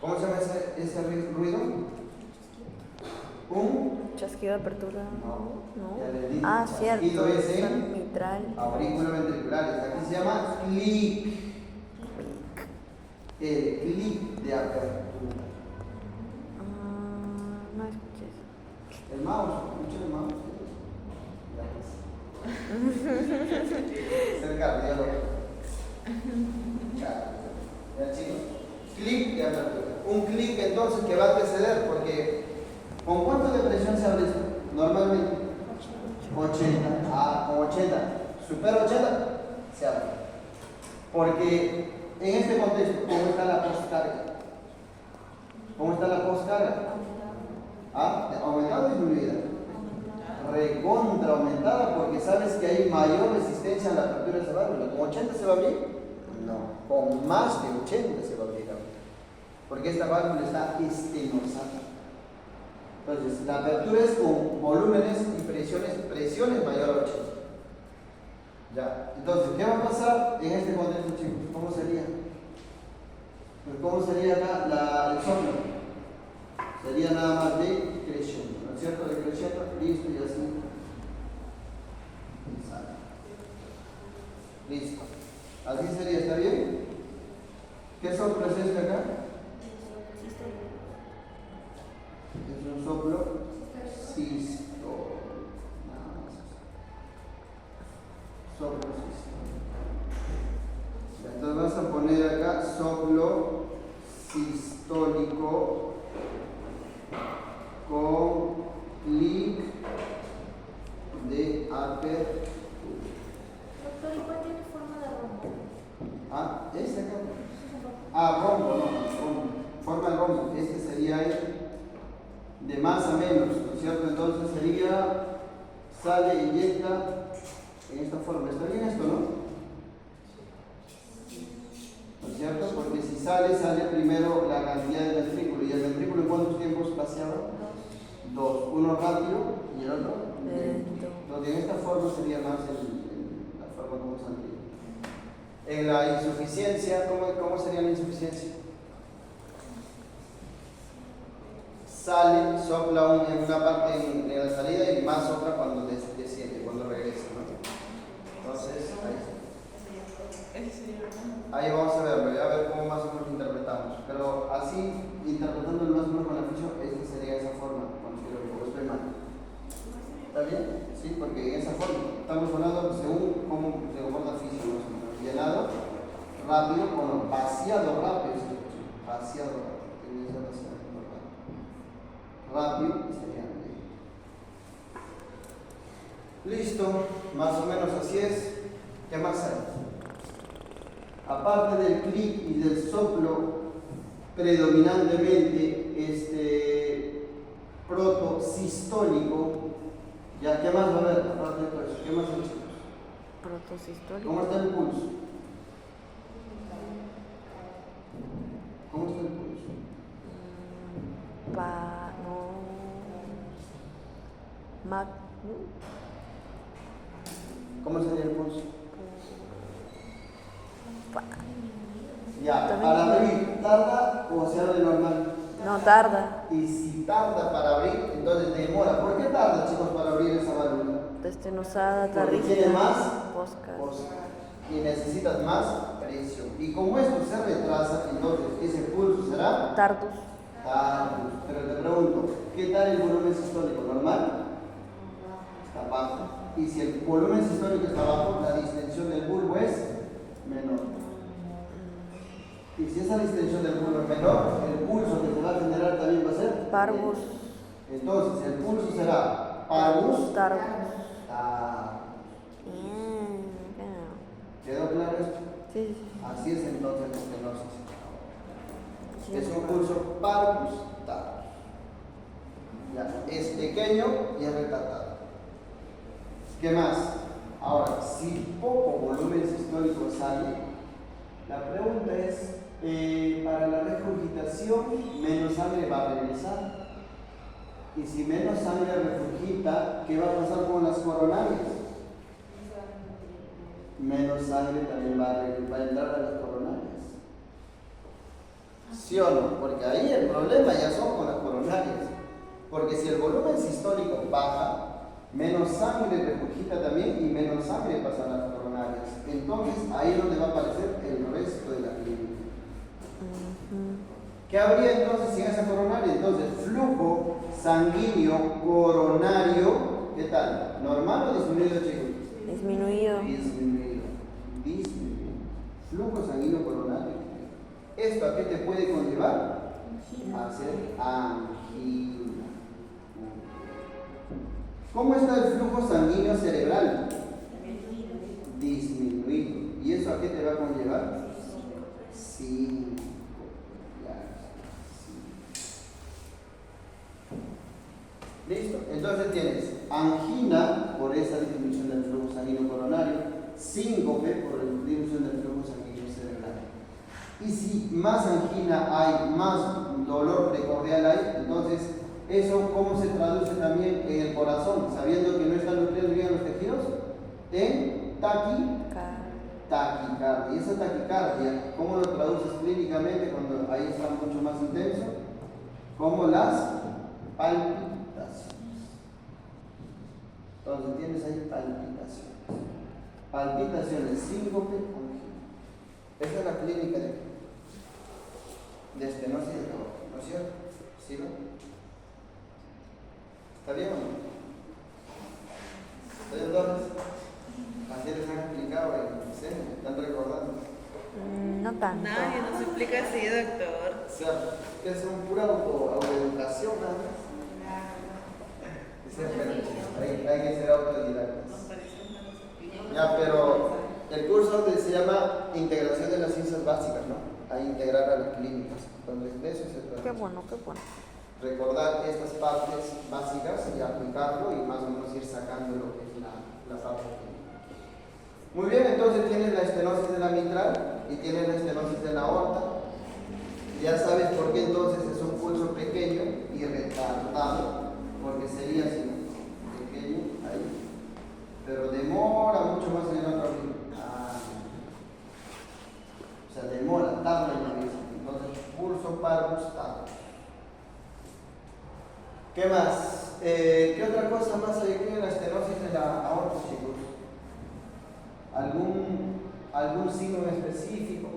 ¿Cómo se llama ese ruido? Un Chasquido de apertura. no. Ya No. le dije, Ah, chasquido cierto. es en Mitral. aurículo ventriculares. Aquí se llama clic. El clic de apertura. No escuché eso. El mouse, escucha el mouse. Cerca, diálogo. Ya, chicos. Clic de apertura. Un clic entonces que va a preceder, porque ¿con cuánto de presión se abre esto? Normalmente 80. Con 80. Supera 80, se abre. Porque en este contexto, ¿cómo está la postcarga? ¿Cómo está la postcarga? ¿Aumentada o disminuida? Recontra aumentada, porque sabes que hay mayor resistencia a la apertura de esa válvula. ¿Con 80 se va a abrir? No. Con más de 80 se va a abrir. Porque esta válvula está estenosada. Entonces, la apertura es con volúmenes y presiones mayor a 80. Ya. Entonces, ¿qué va a pasar en este contexto, chicos? ¿Cómo sería? Pues, ¿cómo sería acá el soplo? Sería nada más de creciendo, ¿no es cierto? De creciendo, listo, y así. Listo. Así sería, ¿está bien? ¿Qué soplo es este acá? Es un soplo sistólico. Nada más. Soplo sistólico. Entonces vas a poner acá soplo sistólico con clic de apertura. Doctor, ¿y cuál tiene forma de rombo? Este acá. Rombo, no, rombo. Forma de rombo. más a menos, ¿no es cierto? Entonces sería, sale, inyecta en esta forma. ¿Está bien esto, no? ¿No es cierto? Porque si sale, sale primero la cantidad del ventrículo. ¿Y el ventrículo en cuántos tiempos paseaba? Dos. Uno rápido y el otro lento. Entonces en esta forma sería más la forma como saldría. En la insuficiencia, ¿cómo sería la insuficiencia? Sale, sopla en una parte en la salida y más sopla cuando desciende, cuando regresa, ¿no? Entonces, ahí vamos a verlo, a ver cómo más o menos interpretamos. Pero así, interpretándolo más o menos con la ficha, esta sería esa forma, cuando estoy mal. ¿Está bien? Sí, porque en esa forma estamos hablando según cómo se comporta el físico, más o menos. Llenado, rápido, o no, vaciado rápido, vaciado rápido. Rápido sería listo, más o menos así es. ¿Qué más hay? Aparte del clic y del soplo, predominantemente protosistólico, ya, ¿qué más va a haber aparte de todo eso? ¿Qué más hay, chicos? Protosistólico. ¿Cómo está el pulso? ¿Cómo está el pulso? ¿Cómo sería el pulso? Ya, para abrir, ¿tarda o sea de normal? No tarda. Y si tarda para abrir, entonces demora. ¿Por qué tarda, chicos, para abrir esa válvula? Destenosada, Porque tarrígida, tiene más posca. y necesitas más presión. Y como esto se retrasa, entonces ese pulso será Tardus. tardus. Pero te pregunto, ¿qué tal el volumen sistólico? ¿Normal? Está bajo. Y si el volumen sistólico está bajo, la distensión del bulbo es menor. Y si esa distensión del bulbo es menor, el pulso que se va a generar también va a ser Parvus. Entonces el pulso será parvus. Tardus. ¿Quedó claro esto? Sí. Así es entonces la estenosis. Es un pulso parvus tardus. Ya, es pequeño y es retardado. ¿Qué más? Ahora, si poco volumen sistólico sale, la pregunta es, para la regurgitación, menos sangre va a regresar. Y si menos sangre regurgita, ¿qué va a pasar con las coronarias? Menos sangre también va a entrar a las coronarias. ¿Sí o no? Porque ahí el problema ya son con las coronarias. Porque si el volumen sistólico baja, menos sangre regurgita también y menos sangre pasa a las coronarias. Entonces ahí es donde va a aparecer el resto de la clínica. ¿Qué habría entonces en esa coronaria? Entonces, flujo sanguíneo coronario, ¿qué tal? ¿Normal o disminuido, chicos? Disminuido. Disminuido. Flujo sanguíneo coronario. ¿Esto a qué te puede conllevar? A hacer angina. ¿Cómo está el flujo sanguíneo cerebral? Disminuido. ¿Y eso a qué te va a conllevar? 5. ¿Listo? Entonces tienes angina por esa disminución del flujo sanguíneo coronario, síncope por la disminución del flujo sanguíneo cerebral. Y si más angina hay, más dolor precordial hay, entonces eso ¿cómo se traduce también en el corazón? Sabiendo que no están nutriendo bien los tejidos, en taquicardia. Y esa taquicardia, ¿cómo lo traduces clínicamente cuando ahí está mucho más intenso? Como las palpitaciones. Entonces tienes ahí palpitaciones. Palpitaciones, síncope, angina. Esa es la clínica de estenosis de aorta, ¿no es cierto? ¿Sí, no? ¿Está bien o no? ¿Está bien, todos? Así les han explicado, ¿sí? ¿Están recordando? No tanto. Nadie nos explica así, doctor. O sea, que es un pura autoeducación, nada más. Hay que ser autodidactas. Ya, pero el curso se llama Integración de las Ciencias Básicas, ¿no? A integrar a las clínicas. Entonces, de eso se trata. Qué bueno, qué bueno. recordar estas partes básicas y aplicarlo y más o menos ir sacando lo que es la parte clínica. Muy bien, entonces tienes la estenosis de la mitral y tienes la estenosis de la aorta. Ya sabes por qué entonces es un pulso pequeño y retardado, porque sería así, pequeño, ahí, pero demora mucho más en el otro ritmo. O sea, demora, tarda en la vida. Entonces, pulso parvus tarda. ¿Qué más? ¿Qué otra cosa más hay aquí en la estenosis de la aorta, chicos? ¿Algún signo específico?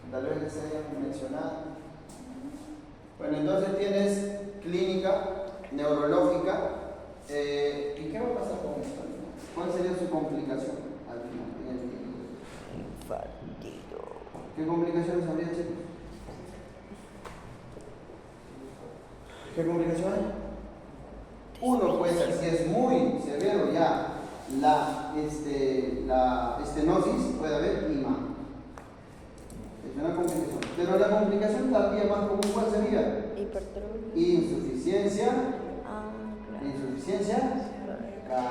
Tal vez les hayan mencionado. Bueno, entonces tienes clínica, neurológica. ¿Y qué va a pasar con esto? ¿Cuál sería su complicación al final? En el Infartido. ¿Qué complicaciones habría, chicos? ¿Qué complicación hay? Uno, pues, si es muy severo ya la estenosis, puede haber imán. Es una complicación. Pero la complicación tardía más común, ¿cuál sería? Hipertrofia. Insuficiencia. Claro. Insuficiencia cardíaca.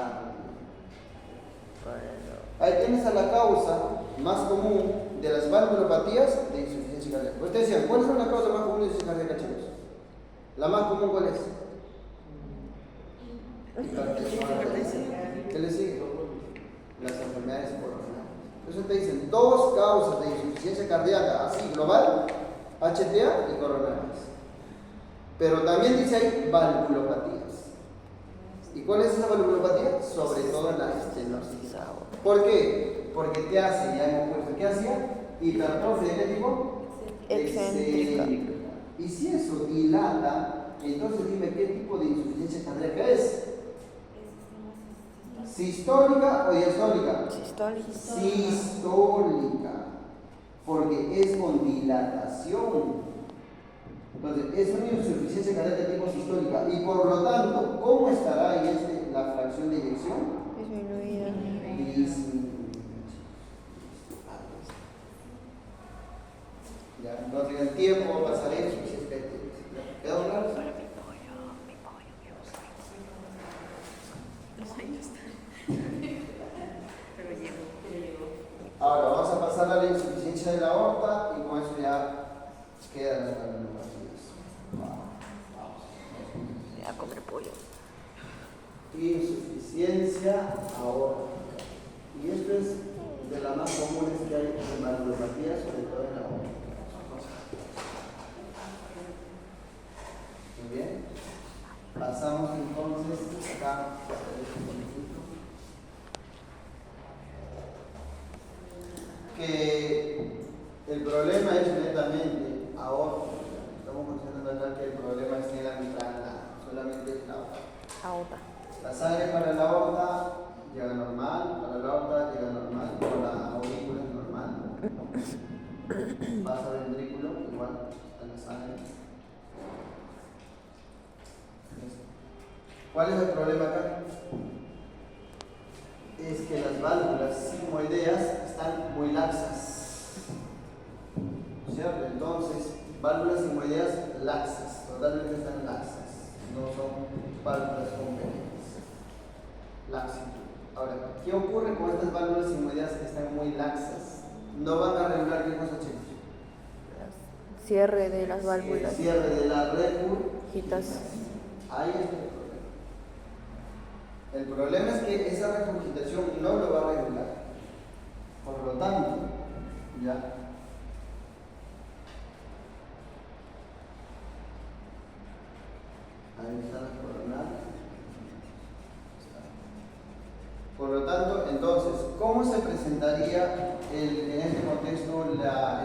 Por eso. Ahí tienes a la causa más común de las valvulopatías de insuficiencia cardíaca. Ustedes decían, ¿cuál es la causa más común de insuficiencia cardíaca, chicos? ¿La más común cuál es? ¿Qué le sigue? Las enfermedades coronarias. Entonces te dicen dos causas de insuficiencia cardíaca, así global, HTA y coronarias. Pero también dice ahí valvulopatías. ¿Y cuál es esa valvulopatía? Sobre todo la estenosis. ¿Por qué? Porque te hace, ya hemos puesto, ¿qué hacía? Hipertrofia de qué tipo? Excéntrica. Y si eso dilata, entonces dime qué tipo de insuficiencia cardíaca es. ¿Sistólica o diastólica? Sistólica. Sistólica, porque es con dilatación. Entonces, es una insuficiencia cardíaca tipo sistólica y por lo tanto, ¿cómo estará ahí la fracción de eyección? Disminuida. Ya, entonces en el tiempo pasará insuficiencia cardíaca. ¿Quedó claro? Ahora vamos a pasar a la insuficiencia de la aorta y con eso ya quedan las valvulopatías. Voy a comer pollo. Insuficiencia aórtica. Y esto es de las más comunes que hay en valvulopatías, sobre todo en la aorta. Muy bien. Pasamos entonces acá. Que el problema es netamente aorta. Estamos considerando acá que el problema es en la mitral, solamente la aorta. Aorta. La sangre para la aorta llega normal, para la aorta llega normal, por la aurícula es normal. Pasa ventrículo, igual a la sangre. ¿Cuál es el problema acá? Es que las válvulas sigmoideas están muy laxas, ¿cierto? Entonces, válvulas sigmoideas laxas, totalmente están laxas, no son válvulas complejas. Laxitud. Ahora, ¿qué ocurre con estas válvulas sigmoideas que están muy laxas? No van a regular qué cosa, chicos. Cierre de las válvulas. El cierre de la Regurgitación. Ahí está el problema. El problema es que esa regurgitación no lo va a regular. Por lo tanto, ya. Ahí está la coronal. Por lo tanto, entonces, ¿cómo se presentaría en este contexto el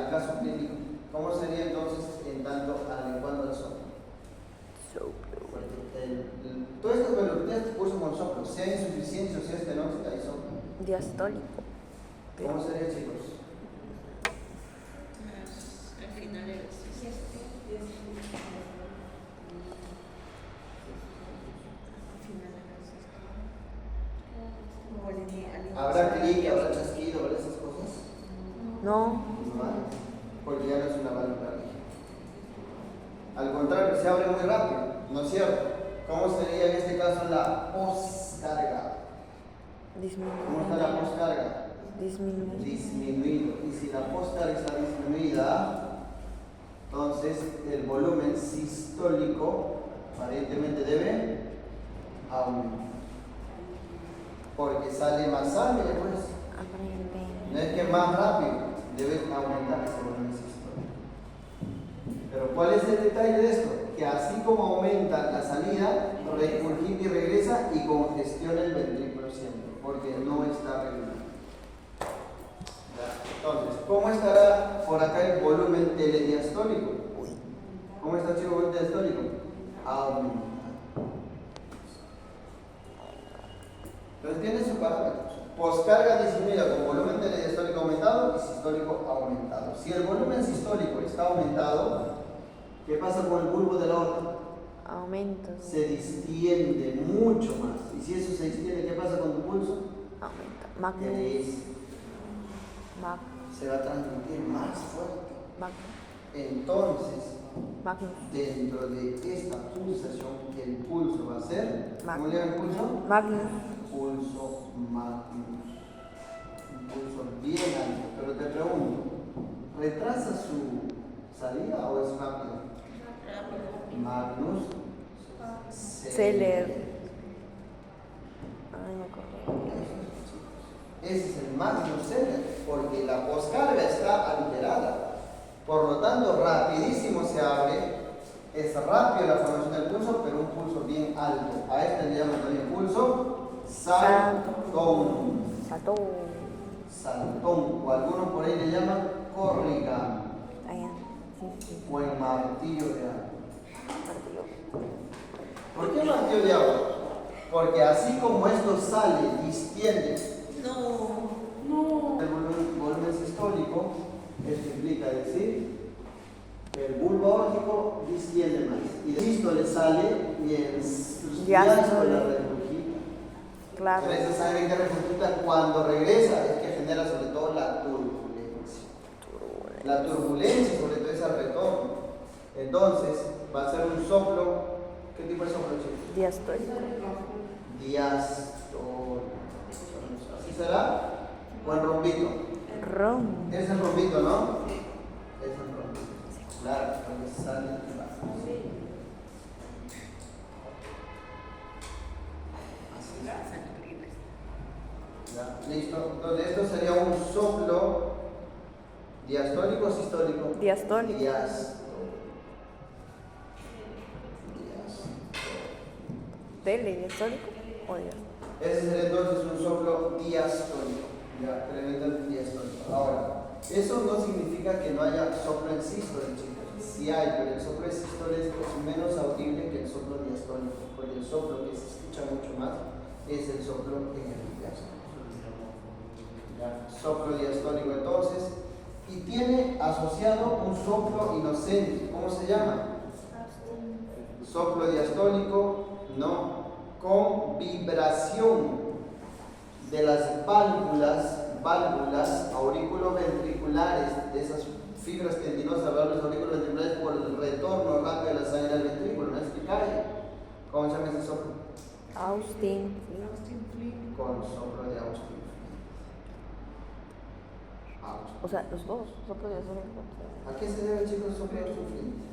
caso clínico? ¿Cómo sería entonces en tanto adecuando al soplo? Todo esto, bueno, tienes tu curso con soplo, sea insuficiencia o sea estenosis, hay soplo. Diastólico. ¿Cómo sería, chicos? Al final era ¿Habrá clic, habrá chasquido, habrá esas cosas? No. No, porque ya no es una válvula rígida. Al contrario, se abre muy rápido, ¿no es cierto? ¿Cómo sería en este caso la poscarga? ¿Cómo está la poscarga? Disminuido. Y si la poscarga está disminuida, entonces el volumen sistólico aparentemente debe aumentar. Porque sale más sangre, pues. No es que más rápido, debe aumentar ese volumen sistólico. Pero ¿cuál es el detalle de esto? Que así como aumenta la salida, regurgita y regresa y congestiona el ventrículo siempre, porque no está regulado. Entonces, ¿cómo estará por acá el volumen telediastólico? ¿Cómo está el volumen telediastólico? Aumenta. Entonces tiene sus parámetros. Poscarga disminuida con volumen telediastólico aumentado y sistólico aumentado. Si el volumen sistólico está aumentado, ¿qué pasa con el bulbo de la aorta? Aumenta. Se distiende mucho más. Y si eso se extiende, ¿qué pasa con tu pulso? Aumenta. Magnus. Se va a transmitir más fuerte. Magnus. Entonces, Magnus. dentro de esta pulsación, el pulso va a ser, ¿cómo le llaman el pulso? Magnus. Pulso magnus. Un pulso bien alto. Pero te pregunto, ¿retrasa su salida o es rápido? Magnus Celer. Ay, me acordé. Ese es el Magnus Celer, porque la poscarga está alterada. Por lo tanto, rapidísimo se abre. Es rápido la formación del pulso, pero un pulso bien alto. A este le llaman también pulso saltón. Saltón. O algunos por ahí le llaman corrigan. O el martillo de agua. ¿Por qué martillo de agua? Porque así como esto sale, distiende el volumen sistólico, esto implica decir que el bulbo aórtico distiende más. Y el sístole sale y el diástole regurgita. Claro. Pero esa sangre que regurgita cuando regresa es que genera sobre todo la turbulencia. La turbulencia sobre todo es al retorno. Entonces va a ser un soplo. ¿Qué tipo de soplo, chicos? Diastólico. Diastólico. ¿Así será? ¿O el rombito? Es el rombito, ¿no? Es el rombito. Claro, cuando sale y va. Así es. Ya, listo. Entonces esto sería un soplo diastólico o sistólico. Diastólico. ¿Telediastólico o diastólico? Ese sería entonces un soplo diastólico. Ya, tremendo diastólico. Ahora, eso no significa que no haya soplo en sístole, chicos. Sí hay, pero el soplo en sístole es menos audible que el soplo diastólico, porque el soplo que se escucha mucho más es el soplo en el diastólico. Ya, soplo diastólico entonces, y tiene asociado un soplo inocente. ¿Cómo se llama? Soplo diastólico, no, con vibración de las válvulas auriculoventriculares, de esas fibras tendinosas, válvulas auriculoventriculares por el retorno rápido de la sangre al ventrículo, no es que cae. ¿Cómo se llama ese soplo? Austin. Con soplo de Austin. O sea, los dos, soplo diastólico. ¿A qué se debe, chicos, el soplo de Austin?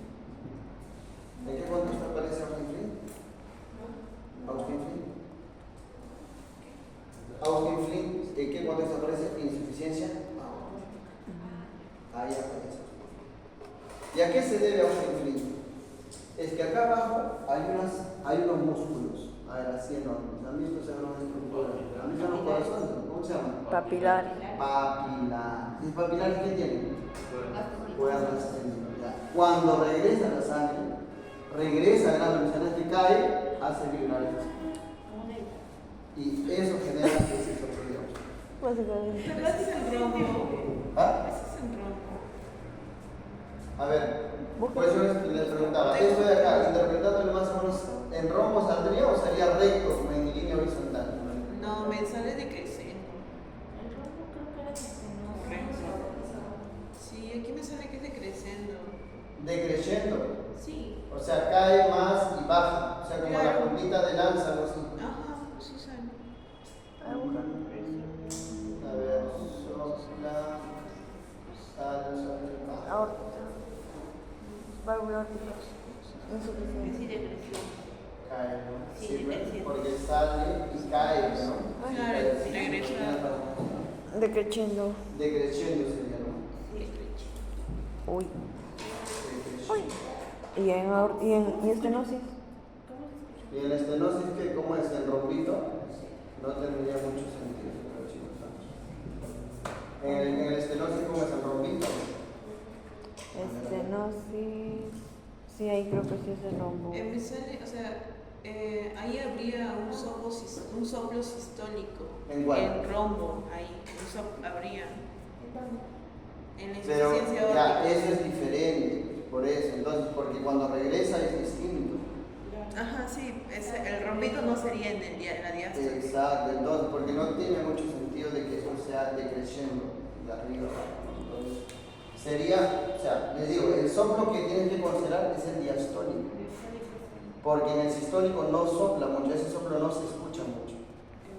¿En qué contexto aparece Austin Flint? Austin Flint, ¿en qué contexto aparece? Insuficiencia. Ahí aparece. ¿Y a qué se debe Austin Flint? Es que acá abajo hay unos músculos. A ver, así enormes. ¿Han visto esa enorme estructura? ¿Han visto los corazones? ¿Cómo se llaman? Papilar. ¿Y papilares qué tienen? Cuerdas tendidas. Cuando regresa la sangre, regresa a gran velocidad que cae, hace vibrar el sistema. Y eso genera ese soplo de Austin. Básicamente. Pero ese es el rombo. ¿Ah? Ese es el rombo. A ver, pues yo les preguntaba, esto de acá, interpretándolo más o menos en rombo, ¿saldría o sería recto o en línea horizontal? No, me sale decreciendo. El rombo creo que era Sí, aquí me sale que es decreciendo. Decreciendo. Sí. O sea, cae más y baja. O sea, como la Claro. puntita de lanza, algo así. Ajá, sí sale. A ver, sopla, sale, baja. Aorta. Válvula aórtica. Insuficiencia. Sí, depresión. Cae, ¿no? Sí, Sí, sí. porque sale y cae, ¿no? Claro, regresa. Decreciendo. Decreciendo sería, ¿no? Sí, derecho. Uy. Decreciendo. ¿Y estenosis? ¿Cómo se escucha? Y el estenosis, que como es el rompito, no tendría mucho sentido, pero chicos. En el estenosis, ¿cómo es el rompito? Estenosis. Sí, ahí creo que sí es el rombo. Me sale, o sea, ahí habría un soplo sistólico. ¿En cuál? En rombo, ahí. Habría. En la Pero insuficiencia ya, aórtica. eso es diferente, por eso. Entonces, porque cuando regresa es distinto. Ajá, sí, el rompito no sería en la diástole. Exacto, entonces, porque no tiene mucho sentido de que eso sea decreciendo de arriba abajo. Entonces, sería, o sea, les digo, el soplo que tienen que considerar es el diastólico. Porque en el sistólico no sopla mucho, ese soplo no se escucha mucho.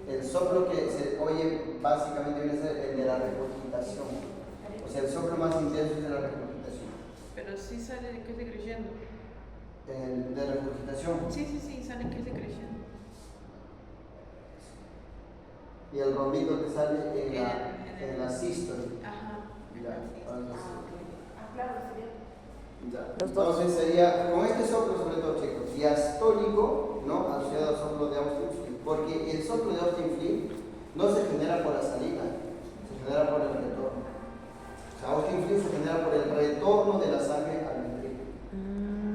El soplo que se oye básicamente viene a ser el de la regurgitación. O sea, el soplo más intenso es de la regurgitación. Pero sí sale de que es decreciendo. El de regurgitación. Sí, sale que es decreciendo. Y el rombito que sale en la sístole. Ajá. Ya, entonces, Claro, sería. ya. Los dos. Entonces sería, con este soplo sobre todo, chicos, diastólico, ¿no? Asociado al soplo de Austin-Flint. Porque el soplo de Austin-Flint no se genera por la salida, se genera por el retorno. O sea, Austin-Flint se genera por el retorno de la sangre al ventrículo.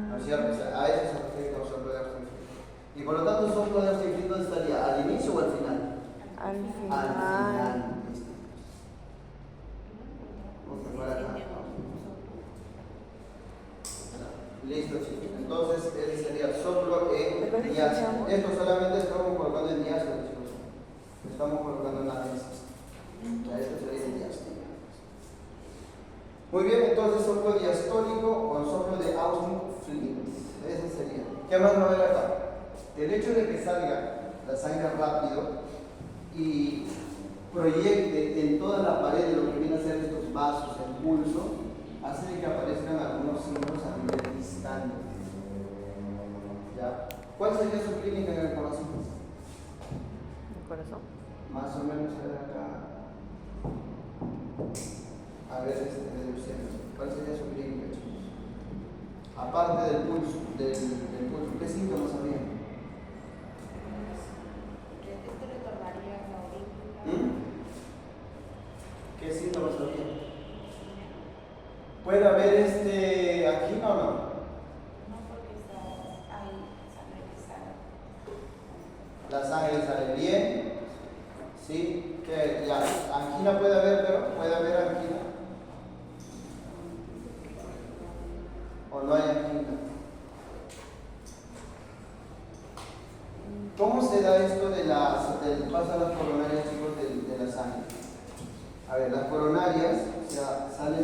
¿No es cierto? O sea, a eso se refiere con el soplo de Austin-Flint. Y por lo tanto, el soplo de Austin-Flint, ¿dónde estaría? ¿Al inicio o al final? Al Al final. final. Vamos a poner acá. Listo, chicos. Entonces, ese sería soplo en diástole. Esto solamente estamos colocando en diástole, chicos. Estamos colocando en la mesa. Ya, esto sería en diástole. Muy bien, entonces soplo diastólico o soplo de Austin-Flint. Ese sería. ¿Qué más va a haber acá? El hecho de que salga la sangre rápido y proyecte en toda la pared de lo que viene a ser estos vasos, el pulso, hace de que aparezcan algunos símbolos a nivel distal. ¿Ya? ¿Cuál sería su clínica en el corazón? ¿El corazón? Más o menos a ver acá. A ver, deducción. ¿Cuál sería su clínica, chicos? Aparte del pulso, ¿qué síntomas habría? Esto retornaría a la aurícula. ¿Qué síntomas habría? ¿Puede haber angina o no? No, porque hay sangre que sale. La sangre sale bien, ¿sí? Que ya, angina puede haber, pero puede haber angina. O no hay angina. ¿Cómo se da esto del paso a las coronarias, chicos, de la sangre? A ver, las coronarias, o sea, salen